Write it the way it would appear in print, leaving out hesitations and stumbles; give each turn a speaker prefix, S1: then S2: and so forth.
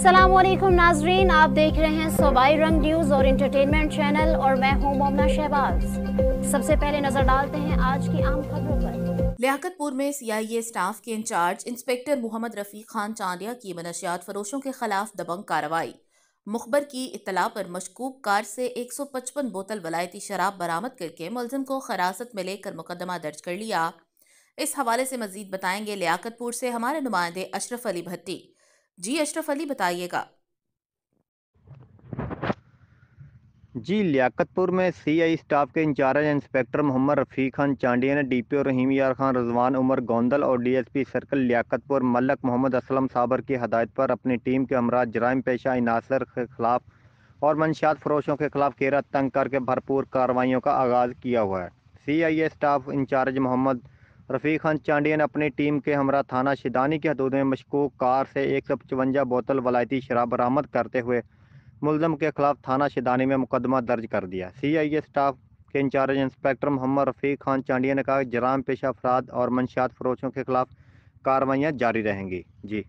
S1: अस्सलामुअलैकुम नाजरीन, आप देख रहे हैं सूबाई रंग न्यूज़ और इंटरटेनमेंट चैनल और मैं हूं मोमना शहबाज। सबसे पहले नजर डालते हैं आज की आम खबरों पर।
S2: लियाकतपुर में सीआईए स्टाफ के इंचार्ज इंस्पेक्टर मोहम्मद रफीक खान चांडिया की मनशियात फरोशों के खिलाफ दबंग कार्रवाई। मुखबर की इत्तला पर मशकूक कार से 155 बोतल वलायती शराब बरामद करके मुलजिम को हिरासत में लेकर मुकदमा दर्ज कर लिया। इस हवाले से मजीद बताएंगे लियाकतपुर से हमारे नुमाइंदे अशरफ अली भट्टी। जी अशरफ अली, बताइएगा।
S3: जी, लियाकतपुर में सीआई स्टाफ के इंचार्ज इंस्पेक्टर मोहम्मद रफ़ीक खान चांडिया ने डीपीओ रहीम यार खान, रजवान उमर गोंदल और डीएसपी सर्कल लियाकतपुर मलक मोहम्मद असलम साबर की हदायत पर अपनी टीम के हमरा जराइम पेशा अनासर के खिलाफ और मंशियात फरोशों के खिलाफ घेरा तंग करके भरपूर कार्रवाइयों का आगाज़ किया हुआ है। सीआईए स्टाफ इंचार्ज मोहम्मद रफ़ीक खान चांडिया ने अपनी टीम के हमरा थाना शिदानी की हदूद में मशकूक कार से 155 बोतल वलायती शराब बरामद करते हुए मुल्ज़म के खिलाफ थाना शिदानी में मुकदमा दर्ज कर दिया। सीआईए स्टाफ के इंचार्ज इंस्पेक्टर मोहम्मद रफ़ीक खान चांडिया ने कहा कि जराम पेशा अफराद और मंशियात फरोशों के खिलाफ कार्रवाइयाँ जारी रहेंगी। जी।